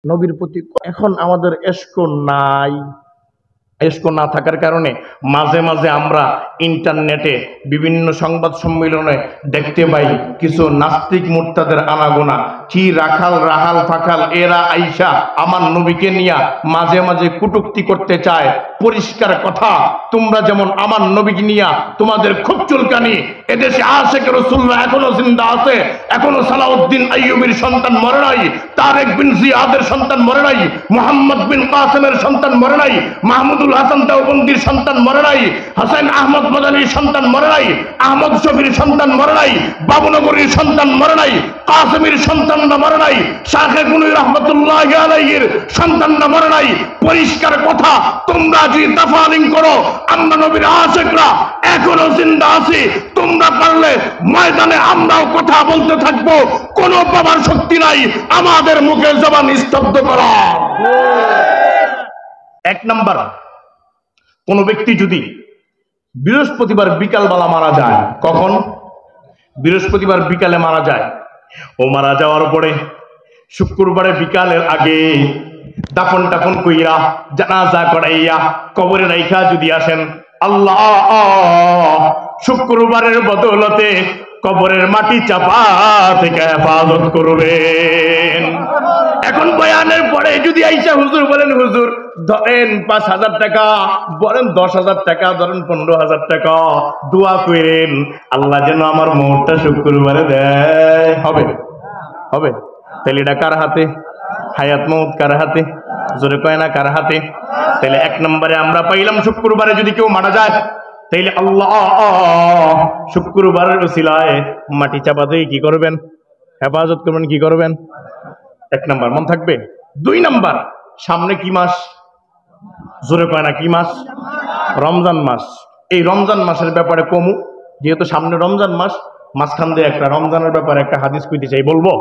নবীর প্রতি এখন আমাদের এশক নাই। এশক না থাকার কারণে মাঝে মাঝে আমরা ইন্টারনেটে বিভিন্ন সংবাদ সম্মেলনে দেখতে পাই কিছু নাস্তিক মুরতাদের আনাগোনা, কি রাখাল রাহাল ফাখাল এরা আইসা আমার নবীকে নিয়া মাঝে মাঝে কটূক্তি করতে চায়। পরিষ্কার কথা, তোমরা যেমন আমার নবীকে নিয়া তোমাদের খুব চুলকানি, এদেশে আশেক রাসূলুল্লাহ এখনো জিন্দা আছে, এখনো সালাউদ্দিন আইয়ুবীর সন্তান মরে নাই, তারেক বিন জিয়াদের সন্তান মরে নাই, মুহাম্মদ বিন কাসেমের সন্তান মরে নাই, মাহমুদুল হাসান দেওবন্দির সন্তান মরে নাই, হাসান আহমদ মাদানির সন্তান মরে নাই, আহমদ শফির সন্তান মরে নাই, বাবুনগরীর সন্তান মরে নাই, কাসেমের সন্তানরা মরে নাই, শাহে গুনি রহমাতুল্লাহি আলাইহির সন্তানরা মরে নাই। পরিষ্কার কথা, তোমরা যদি তাফালিং করো, আমরা নবীর আশিকরা এখনো জিন্দা আছি, তোমরা পারলে ময়দানে আমরাও কথা বলতে থাকবো। কোন বাবার শক্তি নাই আমাদের মুখের জবান স্তব্ধ করা। এক নাম্বার, কোন ব্যক্তি যদি বৃহস্পতিবার বিকালবেলা মারা যায়, কখন? বৃহস্পতিবার বিকালে মারা যায়। ও মারা যাওয়ার পরে শুক্রবারে বিকালের আগে দাফন টাফন কইরা জানাজা করাইয়া কবরে রাইখা যদি আসেন, আল্লাহ শুক্রবারের বদৌলতে কবরের মাটি চাপা থেকে হেফাজত করবেন। এখন বয়ানের পরে যদি আইসা হুজুর বলেন, হুজুর ধরেন 5,000 টাকা, বলেন 10,000 টাকা, ধরেন 15,000 টাকা, দোয়া করেন আল্লাহ যেন আমার মোহরটা শুক্রবারে দেয়, হবে? হবে? তাহলে এটা কার হাতে? হায়াত মউত কার হাতে? জোরে কয় না কার হাতে? তাহলে এক নম্বরে আমরা পাইলাম শুক্রবারে যদি কেউ মারা যায়, তাইলে আল্লাহ শুক্রবারের উসিলায় মাটি চাপা দিয়ে কি করবেন? হেফাজত করবেন। কি করবেন? এক নাম্বার মন থাকবে। 2 নাম্বার, সামনে কি মাস? জোরে কয় না কি মাস? রমজান মাস। এই রমজান মাসের ব্যাপারে কমু, যেহেতু সামনে রমজান মাস, মাঝখান দিয়ে একটা রমজানের ব্যাপারে একটা হাদিস কইতে চাই, বলবো?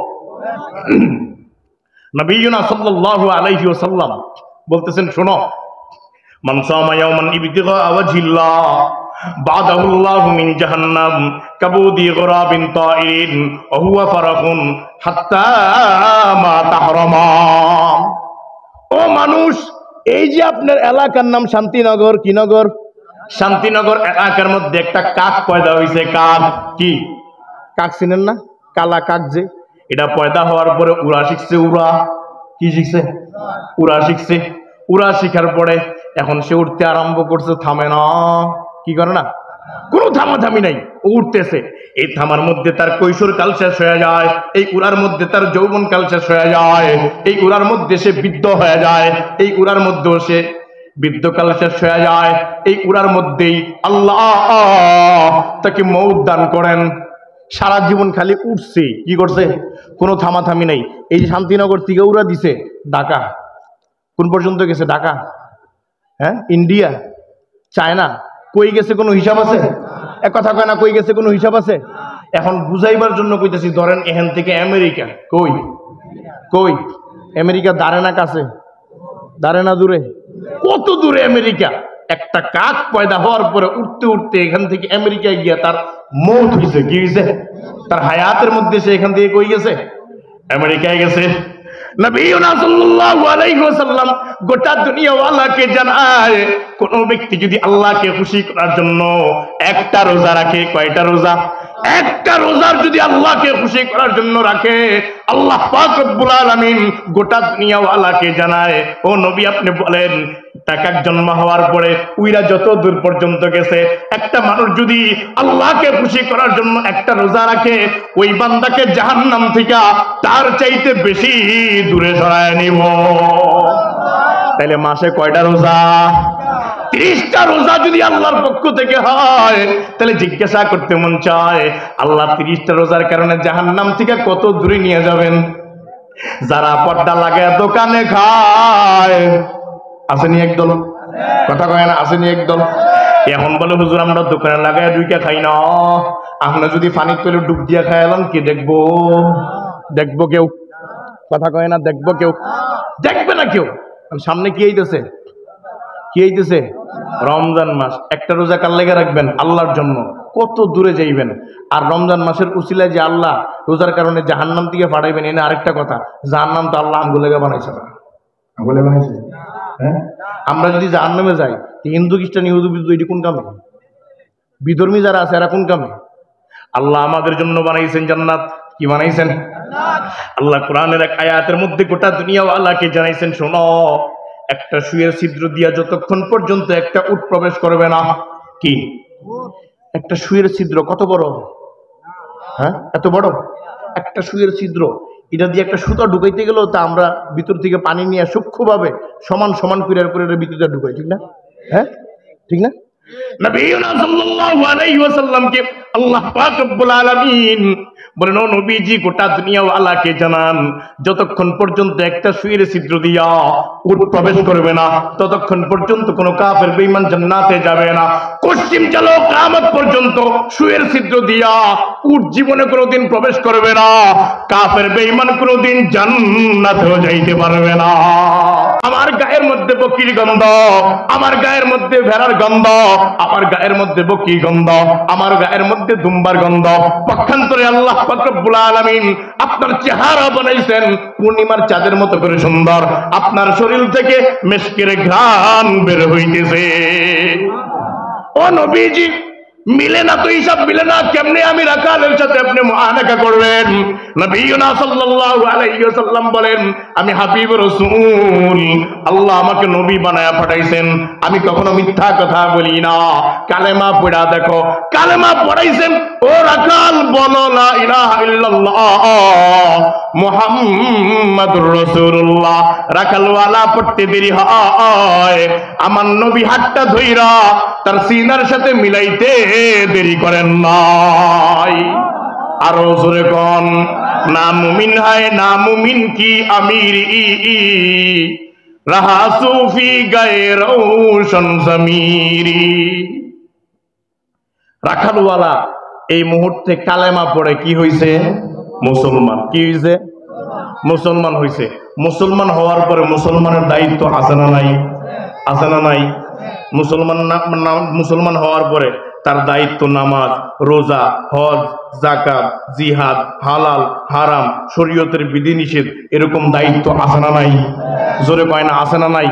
নবিয়ুনা সাল্লাল্লাহু আলাইহি ওয়াসাল্লাম বলতেছেন, শোনো, মান সামা ইয়াওমান ইবতিগা ওয়াজহিল্লাহ বাদাহুল্লাহু মিন জাহান্নাম কাবুদি গরাবিন তাইরিন ওয়া হুয়া ফারাহুন হাত্তা মা তাহরামা। ও মানুষ, এই যে আপনার এলাকার নাম শান্তিনগর, কি নগর? শান্তিনগর এলাকার মধ্যে একটা কাক পয়দা হইছে। কাক কি? কাক চিনেন না? কালা কাক যে, এটা পয়দা হওয়ার পরে উড়া শিখছে। উড়া কি শিখছে? উড়া শিখছে। উড়া শিখার পরে এখন সে উঠতে আরম্ভ করছে, থামে না। কি করে না? কোনো থামাথামি নাই, উঠতেছে। এই থামার মধ্যে তার কৈশোর কাল শেষ হয়ে যায়, এই উড়ার মধ্যে তার যৌবন কাল শেষ হয়ে যায়, এই উড়ার মধ্যে সে বৃদ্ধ হয়ে যায়, এই উড়ার মধ্যেও সে বৃদ্ধকাল শেষ হয়ে যায়। এই উড়ার মধ্যেই আল্লাহ তাকে মউত দান করেন। সারা জীবন খালি উঠছে। কি করছে? কোনো থামাথামি নাই। এই যে শান্তিনগর থেকে উড়া দিছে ঢাকা, কোন পর্যন্ত গেছে? ঢাকা, হ্যাঁ, ইন্ডিয়া, চায়না, কই গেছে কোনো হিসাব আছে? এক কথা কয় না, কই গেছে কোনো হিসাব আছে? এখন বুঝাইবার জন্য কইতেছি, ধরেন এখান থেকে আমেরিকা, কই কই আমেরিকা দাঁড়ে না কাছে? দাঁড়ে না দূরে? কত দূরে আমেরিকা! একটা কাক পয়দা হওয়ার পরে উঠতে উঠতে এখান থেকে আমেরিকায় গিয়া তার মৌত হয়েছে। কি হয়েছে? তার হায়াতের মধ্যে সে এখান থেকে কই গেছে? আমেরিকায় গেছে। নবিয়ুনা সাল্লাল্লাহু আলাইহি ওয়াসাল্লাম গোটা দুনিয়াওয়ালাকে জানায়, কোন ব্যক্তি যদি আল্লাহকে খুশি করার জন্য একটা রোজা রাখে, কয়টা রোজা? একটা রোজার যদি আল্লাহকে খুশি করার জন্য রাখে, আল্লাহ পাক রব্বুল আলামিন গোটা দুনিয়াওয়ালাকে জানায়, ও নবী আপনি বলেন, টাকা জন্ম হওয়ার পরে উইরা যত দূর পর্যন্ত গেছে, একটা মানুষ যদি আল্লাহকে খুশি করার জন্য একটা রোজা রাখে, ওই বান্দাকে জাহান্নাম থেকে তার চাইতে বেশি দূরে সরায় নিব। তাইলে মাসে কয়টা রোজা? 30টা রোজা যদি আল্লাহর পক্ষ থেকে হয়, তাহলে জিজ্ঞাসা করতে মন চায়, আল্লাহ 30টা রোজার কারণে জাহান্নাম থেকে কত দূরে নিয়ে যাবেন? যারা পর্দা লাগায় দোকানে খায়, আসেনি একদল? কথা কয় না, আসেনি একদল? এখন বলে, হুজুর আমরা দোকানে লাগায় দুইটা খাই না, আমরা যদি পানি তুলে ডুব দিয়া খাই এলাম, কি দেখবো? দেখবো কেউ? কথা কয় না, দেখবো কেউ? দেখবে না কেউ। সামনে কি হইতেছে? কি হইতেছে? রমজান মাস। একটা রোজা কার লেগে রাখবেন? আল্লাহর জন্য। কত দূরে যাইবেন। আর রমজান মাসের উসিলায় যে আল্লাহ রোজার কারণে জাহান্নাম থেকে ফাটাইবেন, এনে আরেকটা কথা, জাহান্নাম তো আল্লাহ আমগুলোকে বানাইছে না, আমগুলো বানাইছে। হ্যাঁ, আমরা যদি জাহান্নামে যাই, হিন্দু খ্রিস্টান ইহুদু বিদ্যু এটি কোন কামে? বিধর্মী যারা আছে এরা কোন কামে? আল্লাহ আমাদের জন্য বানাইছেন জান্নাত। কি বানাইছেন? আল্লাহ কোরআনের এক আয়াতের মধ্যে গোটা দুনিয়া আল্লাহকে জানাইছেন, শোনো, একটা সুয়ের ছিদ্র দিয়া যতক্ষণ পর্যন্ত একটা উট প্রবেশ করবে না। কি? একটা সুয়ের ছিদ্র কত বড়? হ্যাঁ, এত বড় একটা সুয়ের ছিদ্র, এটা দিয়ে একটা সুতা ঢুকাইতে গেলেও তা আমরা ভিতর থেকে পানি নিয়ে সূক্ষ্মভাবে সমান সমান করে ভিতরে ঢুকাই, ঠিক না? হ্যাঁ, ঠিক না? নবীনা সাল্লাল্লাহু আলাইহি ওয়াসাল্লামকে আল্লাহ পাক রব্বুল আলামিন বলেন, ও নবীজি, গোটা দুনিয়া আল্লাহকে জানান, যতক্ষণ পর্যন্ত একটা সুয়ের ছিদ্র দিয়া উট প্রবেশ করবে না, ততক্ষণ পর্যন্ত কোনো কাফের বেঈমান জান্নাতে যাবে না। পশ্চিম চালো কিয়ামত পর্যন্ত সুয়ের ছিদ্র দিয়া উট জীবনে কোনোদিন প্রবেশ করবে না, কাফের বেঈমান কোনোদিন জান্নাতেও যাইতে পারবে না। আমার গায়ের মধ্যে বকরির গন্ধ, আমার গায়ের মধ্যে ভেড়ার গন্ধ, আমার গায়ের মধ্যে বকরির গন্ধ, আমার গায়ের মধ্যে দুম্বার গন্ধ। পক্ষান্তরে আল্লাহ পাক রব্বুল আলামিন আপনার চেহারা বানাইছেন পূর্ণিমার চাঁদের মতো করে সুন্দর, আপনার শরীর থেকে মিশকের ঘ্রাণ বের হইতেছে। ও নবীজি, মিলে না তো, হিসাব মিলে না, কেমনে আমি রাখালের সাথে আপনি মুআনাকা করবেন? নবীনা সাল্লাল্লাহু আলাইহি ওয়াসাল্লাম বলেন, আমি হাবিব রাসূল, আল্লাহ আমাকে নবী বানায়া পাঠাইছেন, আমি কখনো মিথ্যা কথা বলি না। কালেমা পড়া দেখো, কালেমা পড়াইছেন, ও রাখাল বলো লা ইলাহা ইল্লাল্লাহ মুহাম্মাদুর রাসূলুল্লাহ। রাখালওয়ালা পড়তে দেরি হয়, আমার নবী হাতটা ধইরা তার সিনার সাথে মিলাইতে দেরি করেন নাই। আরো জোরে কোন, না মুমিন হায় না মুমিন কি আমির রাহা সুফি গায়ে রৌশন জমিরি। রাখালওয়ালা এই মুহূর্তে কালেমা পড়ে কি হইছে? মুসলমান। কি হইছে? মুসলমান হইছে। মুসলমান হওয়ার পরে মুসলমানের দায়িত্ব আছে না নাই? আছে না নাই? মুসলমান হওয়ার পরে তার দায়িত্ব নামাজ, রোজা, হজ, যাকাত, জিহাদ, হালাল হারাম, শরীয়তের বিধিনিষেধ, এরকম দায়িত্ব আছে না নাই? জোরে কয় না আছে না নাই?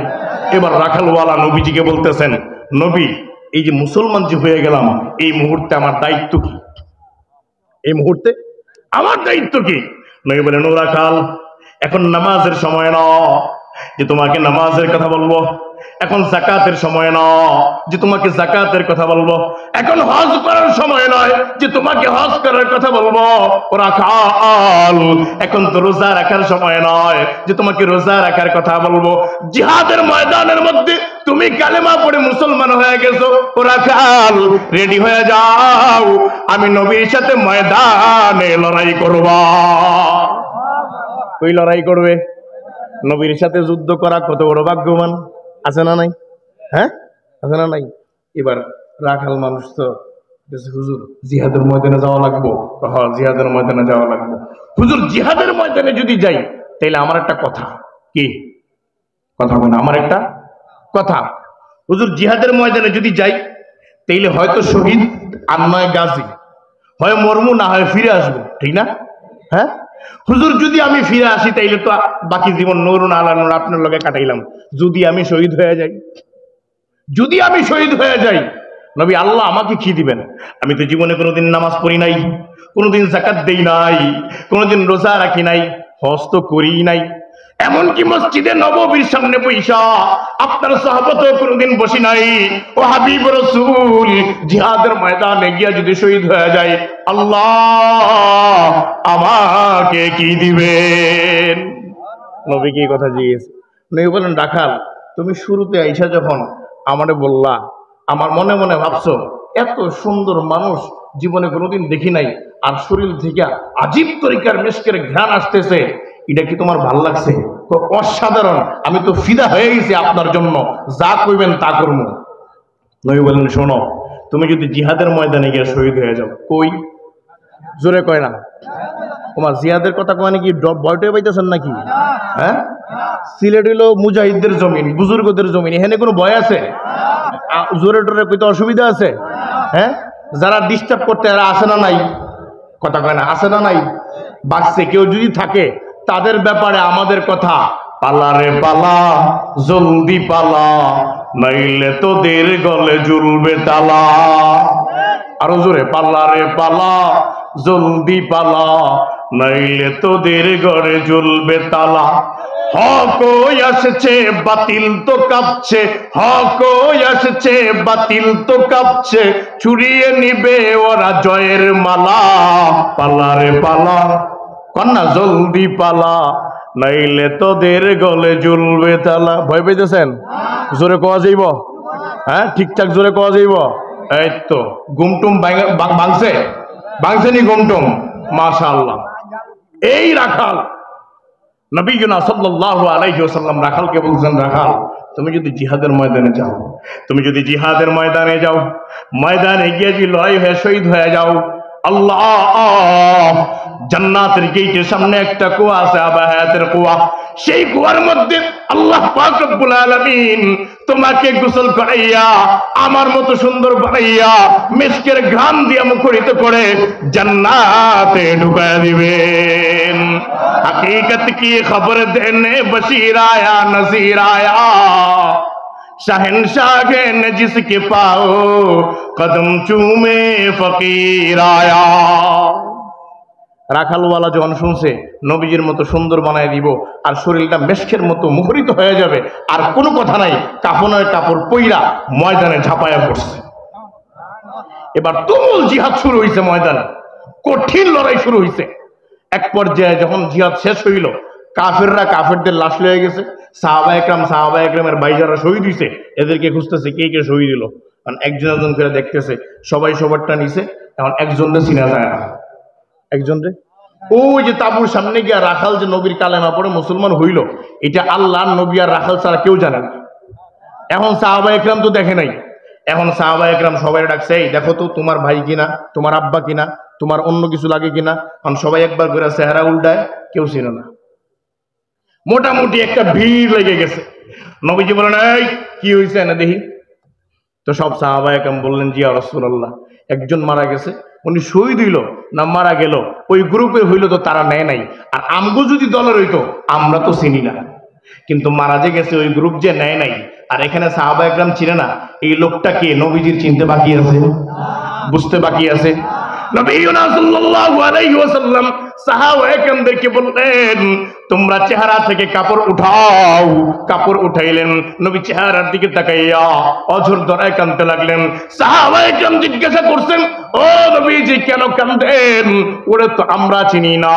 এবার রাখালওয়ালা নবীজিকে বলতেছেন, নবী, এই যে মুসলমান যে হয়ে গেলাম, এই মুহূর্তে আমার দায়িত্ব কি? এই মুহূর্তে আমার দায়িত্ব কি? নবী বলেন, ও রাখাল, এখন নামাজের সময় না যে তোমাকে নামাজের কথা বলবো, এখন যাকাতের সময় না যে তোমাকে যাকাতের কথা বলবো, এখন হজ করার সময় নয় যে তোমাকে হজ করার কথা বলবো। ও রাখাল, এখন তো রোজা রাখার সময় নয় যে তোমাকে রোজা রাখার কথা বলবো। জিহাদের ময়দানের মধ্যে তুমি কালেমা পড়ে মুসলমান হয়ে গেছো। ও রাখাল, রেডি হয়ে যাও, আমি নবীর সাথে ময়দানে লড়াই করবা। কই লড়াই করবে? নবীর সাথে যুদ্ধ করা কত বড় ভাগ্যবান, আছে না নাই? হ্যাঁ, আছে না নাই? এবার রাখাল মানুষ তো, হুজুর জিহাদের ময়দানে যাওয়া লাগবো। হ্যাঁ, জিহাদের ময়দানে যাওয়া লাগবো। হুজুর জিহাদের ময়দানে যদি যাই তাইলে আমার একটা কথা। কি কথা? বলে আমার একটা কথা। হুজুর জিহাদের ময়দানে যদি যাই তাইলে হয়তো শহীদ আর নয় গাজী, হয় মরমু না হয় ফিরে আসবো, ঠিক না? হ্যাঁ হুজুর, যদি আমি ফিরে আসি তাইলে তো বাকি জীবন নুরুন আলা নূর আপনার লগে কাটাইলাম। যদি আমি শহীদ হয়ে যাই, যদি আমি শহীদ হয়ে যাই, নবী আল্লাহ আমাকে কি দিবেন? আমি তো জীবনে কোনোদিন নামাজ পড়ি নাই, কোনোদিন যাকাত দেই নাই, কোনোদিন রোজা রাখি নাই, হজ তো করি নাই, এমনকি মসজিদে নববীর সামনে বৈশা আপনার সাহাবতও কোনোদিন বসি নাই। ও হাবিব রাসূল, জিহাদের ময়দানে গিয়া যদি শহীদ হয়ে যায়, আল্লাহ আমাকে কি দিবেন? নবী কি কথা জিজ্ঞেস? নবী বলেন, রাখাল, তুমি শুরুতে আইসা যখন আমারে বললা, আমার মনে মনে ভাবছো এত সুন্দর মানুষ জীবনে কোনোদিন দেখি নাই, আর শরীর থেকে আজীব তরিকার মিশকের ঘ্রাণ আসতেছে, এটা কি তোমার ভাল লাগছে? অসাধারণ, আমি তো ফিদা হয়ে গেছি আপনার জন্য, যা কইবেন তা করবো। নবী বলেন, শোনো, তুমি যদি জিহাদের ময়দানে গিয়ে শহীদ হয়ে যাও, কই জোরে কয় না, তোমার জিহাদের কথা কয় কি বয়টে পাইতেছেন নাকি? হ্যাঁ, সিলেট হইল মুজাহিদদের জমিন, বুজুর্গদের জমিন, এখানে কোনো ভয় আছে? জোরে টোরে কইতে অসুবিধা আছে? হ্যাঁ, যারা ডিস্টার্ব করতে এরা আসে না নাই? কথা কয় না, আসে না নাই? বাচ্চে কেউ যদি থাকে তাদের ব্যাপারে আমাদের কথা, পালা রে পালা, জলদি পালা, নইলে তোদের গলে ঝুলবে তালা। আরো জোরে, পালা রে পালা, জলদি পালা, নইলে তোদের ঘরে ঝুলবে তালা। হক আসছে বাতিল তো কাঁপছে, হক আসছে বাতিল তো কাঁপছে, ছুড়িয়ে নিবে ওরা জয়ের মালা। পালা রে পালা, কন্যা জলদি পালা, নাইলে তোদের গলে ঝুলবে তালা। ভয় পেয়েছেন? জোরে কোয়া যাইব? হ্যাঁ, ঠিকঠাক জোরে কোয়া যাইব? এই তো গুমটুম ভাঙছে, ভাঙছেনি গুমটুম? মাশাআল্লাহ। এই রাখাল নবীনা সাল্লাল্লাহু আলাইহি ওয়াসাল্লাম রাখালকে বলছেন, রাখাল তুমি যদি জিহাদের ময়দানে যাও, তুমি যদি জিহাদের ময়দানে যাও, ময়দানে গিয়ে যদি লড়াই হয়ে শহীদ হয়ে যাও, আল্লাহ জান্নাতের গেটের সামনে একটা কুয়া আছে, আবা হায়াতের কুয়া, সেই কুয়ার মধ্যে আল্লাহ পাক রব্বুল আলামিন তোমাকে গোসল করাইয়া আমার মতো সুন্দর বানাইয়া মিশকের ঘ্রাণ দিয়া মুখরিত করে জান্নাতে ঢুকায় দিবেন। हकीकत की खबर देने बशीर आया नजीर आया, शहनशाह ने जिसके पाओ कदम चूमे फकीर आया। রাখালওয়ালা যখন শুনছে নবীজির মতো সুন্দর বানায় দিব আর শরীরটা মেশকের মতো মুখরিত হয়ে যাবে, আর কোনো কথা নাই, কাফনের কাপড় পইরা ময়দানে ঝাঁপায়া পড়ছে। এবার তুমুল জিহাদ শুরু হয়েছে, ময়দানে কঠিন লড়াই শুরু হয়েছে। এক পর্যায়ে যখন জিহাদ শেষ হইল, কাফেররা কাফেরদের লাশ লয়ে গেছে, সাহাবা একরামের ভাই যারা শহীদ হয়েছে এদেরকে খুঁজতেছে কে কে শহীদ হলো। কারণ একজন একজন করে দেখতেছে, সবাই সবারটা নিছে, এখন একজনরে চিনা যায় না। একজনরে ওই যে তাবুর সামনে গিয়া রাখাল যে নবীর কালেমা পড়ে মুসলমান হইল, এটা আল্লাহর নবী আর রাখাল ছাড়া কেউ জানে না। এখন সাহাবা একরাম তো দেখে নাই, এখন সাহাবা একরাম সবাই ডাকছে, এই দেখো তো তোমার ভাই কিনা, তোমার আব্বা কিনা, তোমার অন্য কিছু লাগে কিনা। কারণ সবাই একবার করে চেহারা উল্টায়, কেউ ছিল না। মোটামুটি একটা ভিড় লেগে গেছে। নবীজি বলেন, এই কি হয়েছে না দেখি তো। সব সাহাবা একরাম বললেন, জি ইয়া রাসূলুল্লাহ, একজন মারা গেছে, উনি শহীদ হইল না মারা গেল, ওই গ্রুপে হইল তো তারা নেয় নাই, আর আমগো যদি দলের হইতো আমরা তো চিনি না, কিন্তু মারা যে গেছে ওই গ্রুপ যে নেয় নাই, আর এখানে সাহাবা একরাম চিনে না, এই লোকটাকে নবীজির চিনতে বাকি আছে, বুঝতে বাকি আছে। নবীনা সাল্লাল্লাহু আলাইহি ওয়াসাল্লাম সাহাবা একরামদেরকে বললেন, তোমরা চেহারা থেকে কাপড় উঠাও। কাপড় উঠাইলেন, নবী চেহারার দিকে তাকাইয়া অঝর ধরায় কাঁদতে লাগলেন। সাহাবা একরাম জিজ্ঞাসা করছেন, ও নবীজি কেন কাঁদেন? ওরে তো আমরা চিনি না,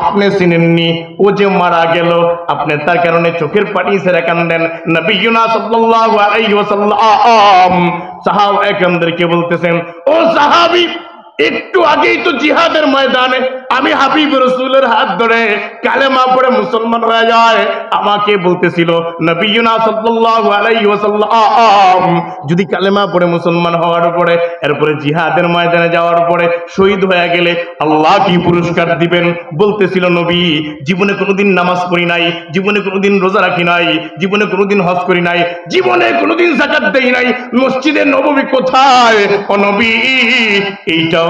আপনি চিনেননি, ও যে মারা গেল, আপনি তার কারণে চোখের পানি ছেড়ে কাঁদেন। নবীনা সাল্লাল্লাহু আলাইহি ওয়াসাল্লাম সাহাবা একরামদেরকে বলতেছেন, ও সাহাবী, একটু আগেই তো জিহাদের ময়দানে আমি হাবিব রাসূলের হাত ধরে কালেমা পড়ে মুসলমান হয়ে যায়, আমাকে বলতেছিল নবীনা সাল্লাল্লাহু আলাইহি ওয়াসাল্লাম যদি কালেমা পড়ে মুসলমান হওয়ার পরে এরপরে জিহাদের ময়দানে যাওয়ার পরে শহীদ হয়ে গেলে আল্লাহ কি পুরস্কার দিবেন। বলতেছিল, নবী জীবনে কোনোদিন নামাজ পড়ি নাই, জীবনে কোনোদিন রোজা রাখি নাই, জীবনে কোনোদিন হজ করি নাই, জীবনে কোনোদিন যাকাত দেই নাই, মসজিদে নববী কোথায় ও নবী এইটাও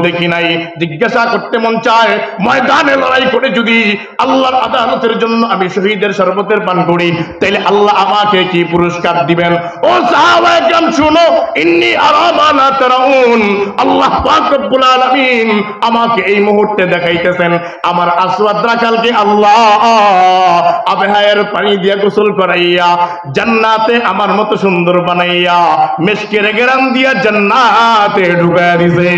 দেখি নাই। জিজ্ঞাসা করতে মন চায়, ময়দানে লড়াই করে যদি আল্লাহর আদালতের জন্য আমি শহীদের শরবতের পান করি, তাহলে আল্লাহ আমাকে কি পুরস্কার দিবেন। ও সাহাবা একরাম শুনো, ইন্নী আরা মা লা তারাউন, আল্লাহ পাক রব্বুল আলামিন আমাকে এই মুহূর্তে দেখাইতেছেন আমার আসওয়াদ রাখালকে আল্লাহ আবহায়ের পানি দিয়ে গোসল করাইয়া জান্নাতে আমার মতো সুন্দর বানাইয়া মিশকের ঘ্রাণ দিয়া জান্নাতে ঢুকাইয়া দিছে।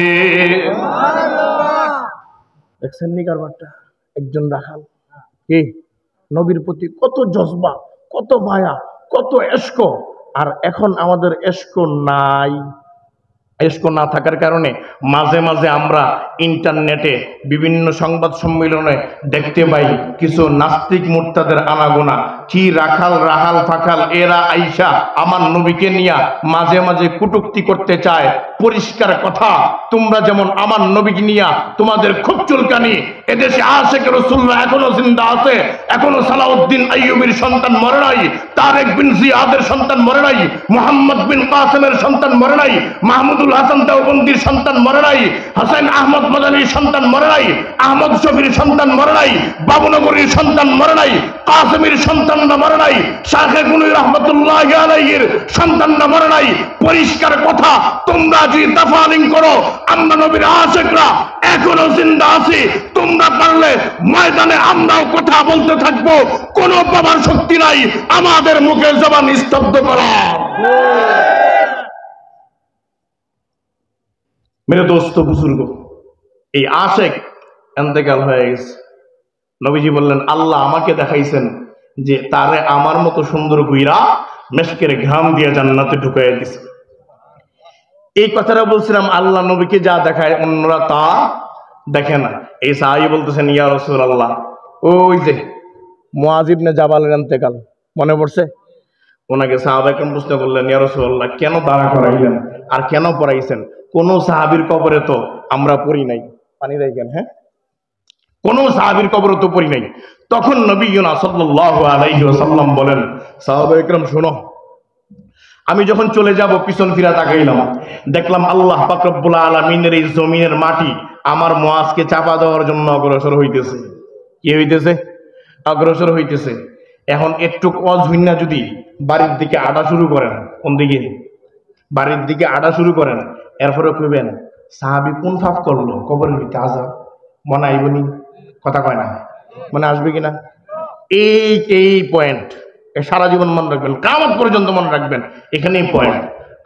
দেখছেন নি কারবারটা? একজন রাখাল কি নবীর প্রতি কত জজবা, কত মায়া, কত এশক। আর এখন আমাদের এশক নাই। এশক না থাকার কারণে মাঝে মাঝে আমরা ইন্টারনেটে বিভিন্ন সংবাদ সম্মেলনে দেখতে পাই কিছু নাস্তিক মুরতাদের আনাগোনা, কি রাখাল রাহাল ফাখাল এরা আইসা আমার নবীকে নিয়া মাঝে মাঝে কটূক্তি করতে চায়। পরিষ্কার কথা, তোমরা যেমন আমার নবীকে নিয়া তোমাদের খুব চুলকানি, এদেশে আশেক রাসূলুল্লাহ এখনো জিন্দা আছে, এখনো সালাউদ্দিন আইয়ুবীর সন্তান মরে নাই, তারেক বিন জিয়াদের সন্তান মরে নাই, মুহাম্মদ বিন কাসেমের সন্তান মরে নাই, মাহমুদুল আব্দুল হাসান দেওবন্দির সন্তান মরে নাই, হাসান আহমদ মাদানির সন্তান মরে নাই, আহমদ শফির সন্তান মরে নাই, বাবুনগরীর সন্তান মরে নাই, কাসেমের সন্তানরা মরে নাই, শাহে গুনি রহমতুল্লাহি আলাইহির সন্তানরা মরে নাই। পরিষ্কার কথা, তোমরা যদি দাফালিং করো, আমরা নবীর আশিকরা এখনো জিন্দা আছি। তোমরা পারলে ময়দানে আমরাও কথা বলতে থাকবো, কোনো বাবার শক্তি নাই আমাদের মুখের জবান স্তব্ধ করা। মেরে দোস্ত বুজুর্গ, এই আশেক ইন্তেকাল হয়ে গেছে। নবীজি বললেন, আল্লাহ আমাকে দেখাইছেন যে তারে আমার মতো সুন্দর গুইরা মেশকের ঘাম দিয়ে জান্নাতে ঢুকাইয়া দিছে। এই কথাটা বলছিলাম, আল্লাহ নবীকে যা দেখায় অন্যরা তা দেখে না। এই সাহাবী বলতেছেন, ইয়া রাসূলুল্লাহ, ওই যে মুআয ইবনে জাবালের ইন্তেকাল মনে পড়ছে? ওনাকে সাহাবায়ে কেরাম প্রশ্ন করলেন, ইয়া রাসূলুল্লাহ, কেন দাঁড়া করাইলেন আর কেন পড়াইছেন? কোন সাহাবীর কবরে তো আমরা পড়ি নাই। পানি রাখেন। হ্যাঁ, কোন সাহাবীর কবরে তো পড়ি নাই। তখন নবীনা সাল্লাল্লাহু আলাইহি ওয়াসাল্লাম বলেন, সাহাবায়ে কেরাম শোনো, আমি যখন চলে যাব পিছন ফিরা তাকাইলাম, দেখলাম আল্লাহ পাক রব্বুল আলামিনের এই জমিনের মাটি আমার মুআজকে চাপা দেওয়ার জন্য অগ্রসর হইতেছে। কি হইতেছে? অগ্রসর হইতেছে। এখন একটু অজুইনা যদি বাড়ির দিকে আড়া শুরু করেন, কোন দিকে? বাড়ির দিকে আড়া শুরু করেন, এরপরে কইবেন সাহাবী কোন পাপ করলো, কবরের ভিতরে আযাব মনে আইবনি? কথা কয় না, মনে আসবে কিনা? এই পয়েন্ট সারা জীবন মনে রাখবেন, কিয়ামত পর্যন্ত মনে রাখবেন। এখানেই পয়েন্ট।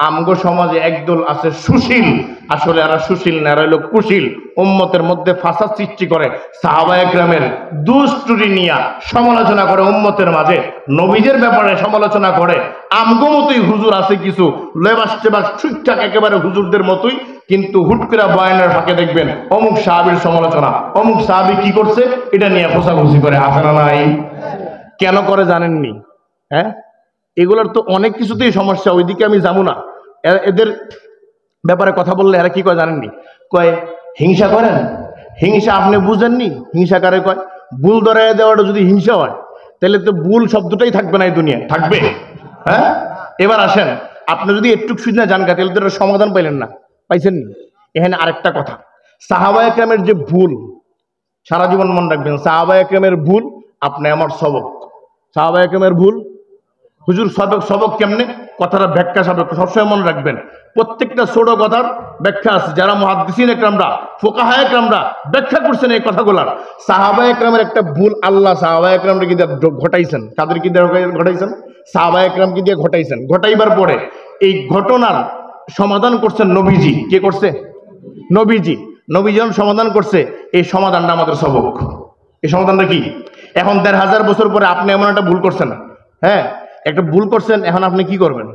আমগো সমাজে একদল আছে সুশীল, আসলে এরা সুশীল না, এরা হলো কুশীল। উম্মতের মধ্যে ফাসাদ সৃষ্টি করে, সাহাবায়ে কেরামের দুষ্টুরি নিয়া সমালোচনা করে, উম্মতের মাঝে নবীদের ব্যাপারে সমালোচনা করে। আমগো মতোই হুজুর আছে কিছু লেবাস টেবাস ঠিকঠাক একেবারে হুজুরদের মতোই, কিন্তু হুট করে বয়ানের ফাঁকে দেখবেন অমুক সাহাবীর সমালোচনা, অমুক সাহাবী কি করছে এটা নিয়ে খোঁচাখুচি করে। আছে না নাই? কেন করে জানেননি? হ্যাঁ, এগুলোর তো অনেক কিছুতেই সমস্যা, ওইদিকে আমি যাবো না। এদের ব্যাপারে কথা বললে এরা কি কয় জানেননি? কয় হিংসা করেন। হিংসা আপনি বুঝেননি? হিংসা কারে কয়? ভুল ধরাইয়া দেওয়াটা যদি হিংসা হয়, তাহলে তো ভুল শব্দটাই থাকবে না এই দুনিয়া, থাকবে? হ্যাঁ, এবার আসেন, আপনি যদি একটু শুনে জান গা, তাহলে তো সমাধান পাইলেন না, পাইছেন নি? এখানে আরেকটা কথা, সাহাবায়ে কেরামের যে ভুল, সারা জীবন মনে রাখবেন, সাহাবায়ে কেরামের ভুল আপনি আমার সবক। সাহাবায়ে কেরামের ভুল হুজুর সবক কেমনে? কথাটা ব্যাখ্যা সাবেক সবসময় মনে রাখবেন। প্রত্যেকটা ছোট কথার ব্যাখ্যা আছে, যারা মুহাদ্দিসিন একরামরা, ফুকাহা একরামরা ব্যাখ্যা করছেন এই কথাগুলার। সাহাবায়ে কেরামের একটা ভুল আল্লাহ সাহাবায়ে কেরামকে দিয়ে ঘটাইছেন। কাদের কি দিয়ে ঘটাইছেন? সাহাবায়ে কেরামকে দিয়ে ঘটাইছেন। ঘটাইবার পরে এই ঘটনার সমাধান করছেন নবীজি। কে করছে? নবীজি। নবীজি যখন সমাধান করছে, এই সমাধানটা আমাদের সবক। এই সমাধানটা কি? এখন ১৫০০ বছর পরে আপনি এমন একটা ভুল করছেন, হ্যাঁ, একটা ভুল করছেন, এখন আপনি কি করবেন?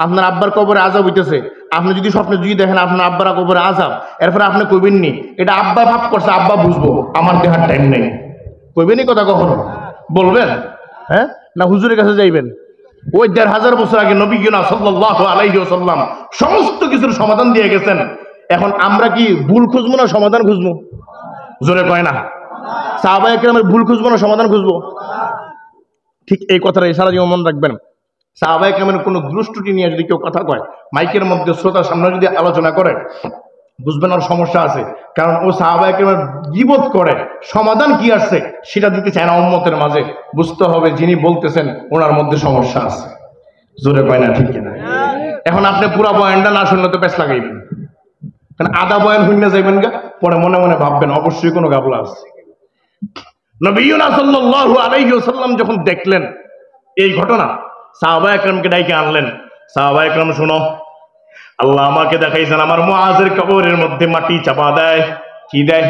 আপনার আব্বার কবরে আযাব হইতেছে, আপনি যদি স্বপ্নে যদি দেখেন আপনার আব্বার কবরে আযাব, এরপরে আপনি কইবেননি এটা আব্বা ভাব করছে, আব্বা বুঝবো, আমার দেখার টাইম নেই। কইবেনই কথা কখনো? বলবেন? হ্যাঁ, না হুজুরের কাছে যাইবেন? ওই ১৫০০ বছর আগে নবী সাল্লাল্লাহু আলাইহি ওয়াসাল্লাম সমস্ত কিছুর সমাধান দিয়ে গেছেন। এখন আমরা কি ভুল খুঁজবো না সমাধান খুঁজবো? জোরে কয় না? সাহাবায়ে কেরামের ভুল খুঁজবো না সমাধান খুঁজবো? ঠিক এই কথাটা সারা জীবন মনে রাখবেন। সাহাবায়ে কেরামের কোনো দুষ্টুটি নিয়ে যদি কেউ কথা কয়, মাইকের মধ্যে শ্রোতার সামনে যদি আলোচনা করে, বুঝবেন ওর সমস্যা আছে। কারণ ও সাহাবায়ে কেরামের গীবত করে, সমাধান কি আসছে সেটা দিতে চায় না উম্মতের মাঝে। বুঝতে হবে যিনি বলতেছেন ওনার মধ্যে সমস্যা আছে। জোরে কয় না? ঠিক কিনা? এখন আপনি পুরা বয়ানটা না শুনলে তো পেছ লাগাইবেন, কারণ আধা বয়ান শুনে যাইবেন গা, পরে মনে মনে ভাববেন অবশ্যই কোনো গাবলা আছে। নবীনা সাল্লাল্লাহু আলাইহি ওয়াসাল্লাম যখন দেখলেন এই ঘটনা, সাহাবায়ে কেরামকে ডাইকে আনলেন। সাহাবায়ে কেরাম শোনো, আল্লাহ আমাকে দেখাইছেন আমার মুআজের কবরের মধ্যে মাটি চাপা দেয়। কি দেয়?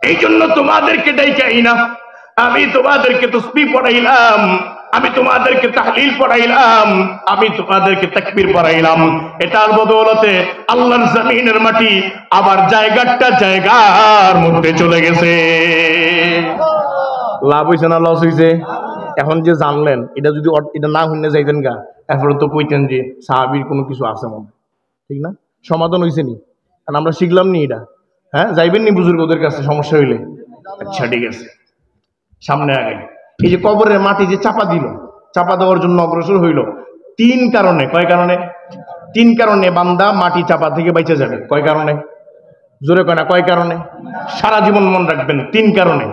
এই জন্য তোমাদেরকে ডাইকে আইনা, আমি তোমাদেরকে তাসবিহ পড়াইলাম, আমি তোমাদেরকে তাহলিল পড়াইলাম, আমি তোমাদেরকে তাকবীর পড়াইলাম। এটার বদৌলতে আল্লাহর জমিনের মাটি আবার জায়গার মধ্যে চলে গেছে। লাভ হইছে না লস হইছে? এখন যে জানলেন, এটা যদি এটা না শুনে যাইতেন গা, এরপরে তো কইতেন যে সাহাবীর কোনো কিছু আছে মনে, ঠিক না? সমাধান হইছে নি? কারণ আমরা শিখলাম নি এটা। হ্যাঁ, যাইবেন নি বুজুর্গদের কাছে সমস্যা হইলে? আচ্ছা ঠিক আছে, সামনে আগে এই যে কবরের মাটি যে চাপা দিল, চাপা দেওয়ার জন্য অগ্রসর হইল, তিন কারণে। কয় কারণে? তিন কারণে বান্দা মাটি চাপা থেকে বাইচে যাবে। কয় কারণে? জোরে কয় না, কয় কারণে? সারা জীবন মনে রাখবেন, তিন কারণে।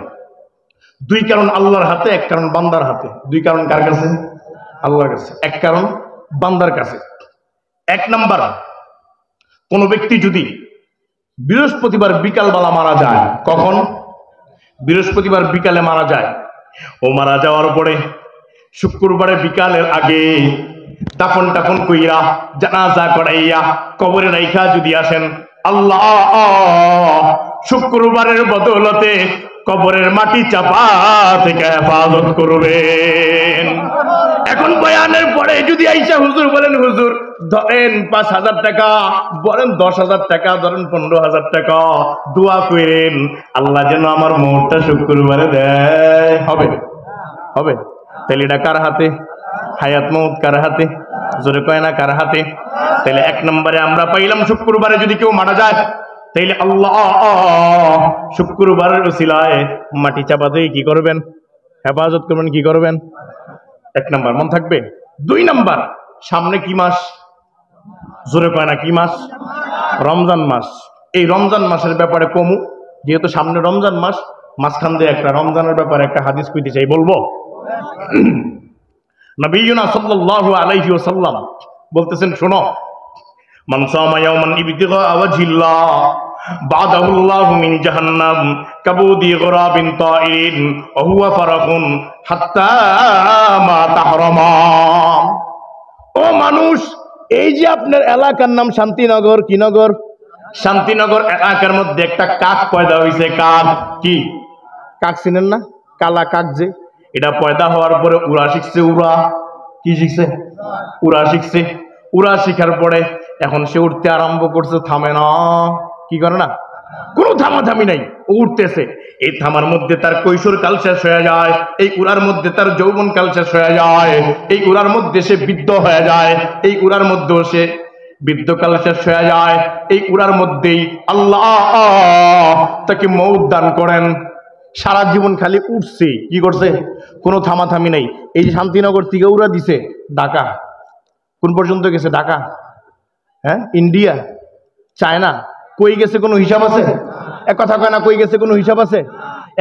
দুই কারণ আল্লাহর হাতে, এক কারণ বান্দার হাতে। দুই কারণ কার কাছে? আল্লাহর কাছে। এক কারণ বান্দার কাছে। এক নাম্বার, কোন ব্যক্তি যদি বৃহস্পতিবার বিকালবেলা মারা যায়, কখন? বৃহস্পতিবার বিকালে মারা যায়। ও মারা যাওয়ার পরে শুক্রবারে বিকালের আগে দাফন টাফন কইরা জানাজা করাইয়া কবরে রাইখা যদি আসেন, আল্লাহ শুক্রবারের বদৌলতে কবরের মাটি চাপা থেকে হেফাজত করবেন। এখন বয়ানের পরে যদি আইসা হুজুর বলেন, হুজুর ধরেন 5,000 টাকা, বলেন 10,000 টাকা, ধরেন 15,000 টাকা, দোয়া করেন আল্লাহ যেন আমার মৌতটা শুক্রবারে দেয়, হবে? হবে? তাহলে এটা কার হাতে? হায়াত মৌত কার হাতে? জোরে কয় না, কার হাতে? তাহলে এক নম্বরে আমরা পাইলাম শুক্রবারে যদি কেউ মারা যায়, তাইলে আল্লাহ শুক্রবারের উসিলায় মাটি চাপা দিয়ে কি করবেন? হেফাজত করবেন। কি করবেন? এক নাম্বার মন থাকবে। দুই নাম্বার, সামনে কি মাস? জোরে কয় না, কি মাস? রমজান মাস। এই রমজান মাসের ব্যাপারে কমু, যেহেতু সামনে রমজান মাস, মাঝখান দিয়ে একটা রমজানের ব্যাপারে একটা হাদিস কইতে চাই, বলবো? নবিয়ুনা সাল্লাল্লাহু আলাইহি ওয়াসাল্লাম বলতেছেন, শোনো, মান সামা ইয়াওমান ইবতিগা ওয়াজহিল্লাহ বাদাহুল্লাহু মিন জাহান্নাম কাবুদি গুরাবিন তাইরিন ওয়া হুয়া ফারাকুন হাত্তা মা তাহরামা। ও মানুষ, এই যে আপনার এলাকার নাম শান্তিনগর, কি নগর? শান্তিনগর এলাকার মধ্যে একটা কাক পয়দা হয়েছে। কাক কি? কাক চিনেন না? কালা কাক যে, এটা পয়দা হওয়ার পরে উড়া শিখছে। উড়া কি শিখছে? উড়া শিখছে। উড়া শিখার পরে এখন সে উঠতে আরম্ভ করছে, থামে না। কি করে না? কোনো থামাথামি নাই, উঠতেছে। এই থামার মধ্যে তার কৈশোর কাল শেষ হয়ে যায়, এই উড়ার মধ্যে তার যৌবন কাল শেষ হয়ে যায়, এই উড়ার মধ্যে সে বৃদ্ধ হয়ে যায়, এই উড়ার মধ্যেও সে বৃদ্ধকাল শেষ হয়ে যায়। এই উড়ার মধ্যেই আল্লাহ তাকে মৌত দান করেন। সারা জীবন খালি উঠছে। কি করছে? কোনো থামাথামি নেই। এই যে শান্তিনগর থেকে উড়া দিছে ঢাকা, কোন পর্যন্ত গেছে? ঢাকা, হ্যাঁ, ইন্ডিয়া, চায়না, কই গেছে কোনো হিসাব আছে? এক কথা কয় না, কই গেছে কোনো হিসাব আছে?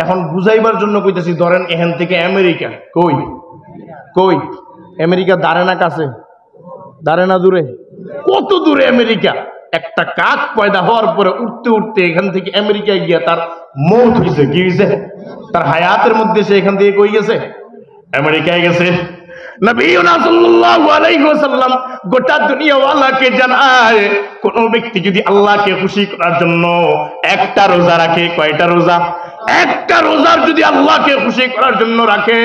এখন বুঝাইবার জন্য কইতেছি, ধরেন এখান থেকে আমেরিকা, কই? কই? আমেরিকা দাঁড়ে না কাছে? দাঁড়ে না দূরে? কত দূরে আমেরিকা? একটা কাক পয়দা হওয়ার পরে উঠতে উঠতে এখান থেকে আমেরিকায় গিয়া তার মৌত হয়েছে। কি হয়েছে? তার হায়াতের মধ্যে সে এখান থেকে কই গেছে? আমেরিকায় গেছে। নবিয়ুনা সাল্লাল্লাহু আলাইহি ওয়াসাল্লাম গোটা দুনিয়াওয়ালাকে জানায়, কোন ব্যক্তি যদি আল্লাহকে খুশি করার জন্য একটা রোজা রাখে, কয়টা রোজা? একটা রোজার যদি আল্লাহকে খুশি করার জন্য রাখে,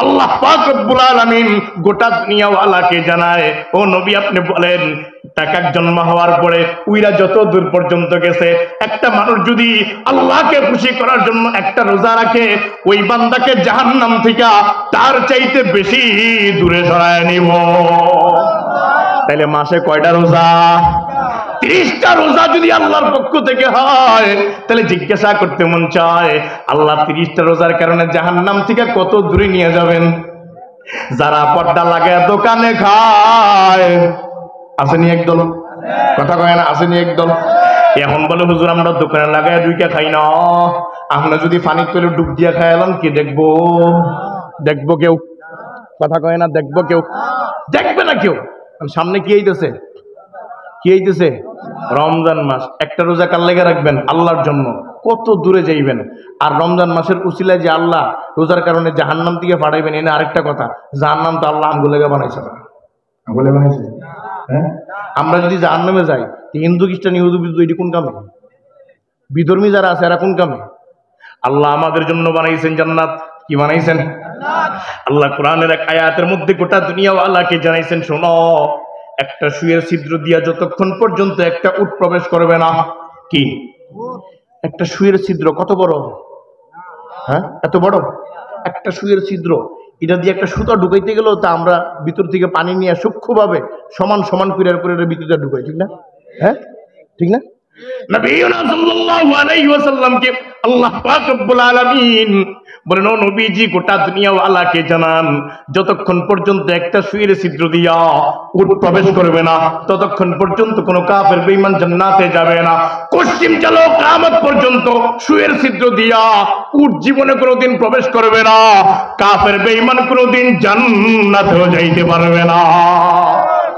আল্লাহ পাক রব্বুল আলামিন গোটা দুনিয়াওয়ালাকে জানায়, ও নবী আপনি বলেন, টাকার জন্ম হওয়ার পরে উইরা যত দূর পর্যন্ত গেছে, একটা মানুষ যদি আল্লাহকে খুশি করার জন্য একটা রোজা রাখে, ওই বান্দাকে জাহান্নাম থেকে তার চাইতে বেশি দূরে সরায় নিব। তাইলে মাসে কয়টা রোজা? 30টা রোজা যদি আল্লাহর পক্ষ থেকে হয়, তাহলে জিজ্ঞাসা করতে মন চায়, আল্লাহ 30টা রোজার কারণে জাহান্নাম থেকে কত দূরে নিয়ে যাবেন? যারা পর্দা লাগায় দোকানে খায়, আসেনি একদল? কথা কয় না, আসেনি একদল? এখন বলে, হুজুর আমরা দোকানে লাগায় দুইটা খাই না, আমরা যদি পানি তুলে ডুব দিয়া খাইলাম, কি দেখবো? দেখবো কেউ? কথা কয় না, দেখবো কেউ? দেখবে না কেউ। সামনে কি হইতেছে? কি হইতেছে? রমজান মাস। একটা রোজা কার লেগে রাখবেন? আল্লাহর জন্য। কত দূরে যাইবেন। আর রমজান মাসের উসিলায় যে আল্লাহ রোজার কারণে জাহান্নাম থেকে ফাড়াইবেন, এনে আরেকটা কথা, জাহান্নাম তো আল্লাহ আমগুলো লেগে বানাইছে না, আমগুলো বানাইছে। হ্যাঁ, আমরা যদি জাহান্নামে যাই, হিন্দু খ্রিস্টান ইহুদি বিদ্যু এটি কোন কামে? বিধর্মী যারা আছে এরা কোন কামে? আল্লাহ আমাদের জন্য বানাইছেন জান্নাত। কি বানাইছেন? আল্লাহ কোরআনের এক আয়াতের মধ্যে গোটা দুনিয়াওয়ালাকে জানাইছেন, শোনো, একটা সুয়ের ছিদ্র দিয়া যতক্ষণ পর্যন্ত একটা উট প্রবেশ করবে না। কি? একটা সুয়ের ছিদ্র কত বড়? হ্যাঁ, এত বড় একটা সুয়ের ছিদ্র, এটা দিয়ে একটা সুতা ঢুকাইতে গেলেও তা আমরা ভিতর থেকে পানি নিয়ে সূক্ষ্মভাবে সমান সমান কুইরার করে ভিতরে ঢুকাই, ঠিক না? হ্যাঁ, ঠিক না? নবিয়ুনা সাল্লাল্লাহু আলাইহি ওয়াসাল্লামকে আল্লাহ পাক রব্বুল আলামিন বলেন ও নবীজি গোটা দুনিয়াওয়ালাকে জানান যতক্ষণ পর্যন্ত একটা সুইয়ের ছিদ্র দিয়া উট প্রবেশ করবে না ততক্ষণ পর্যন্ত কোনো কাফের বেঈমান জান্নাতে যাবে না। পশ্চিম চালো কিয়ামত পর্যন্ত সুইয়ের ছিদ্র দিয়া উট জীবনে কোনোদিন প্রবেশ করবে না, কাফের বেঈমান কোনোদিন জান্নাতেও যাইতে পারবে না।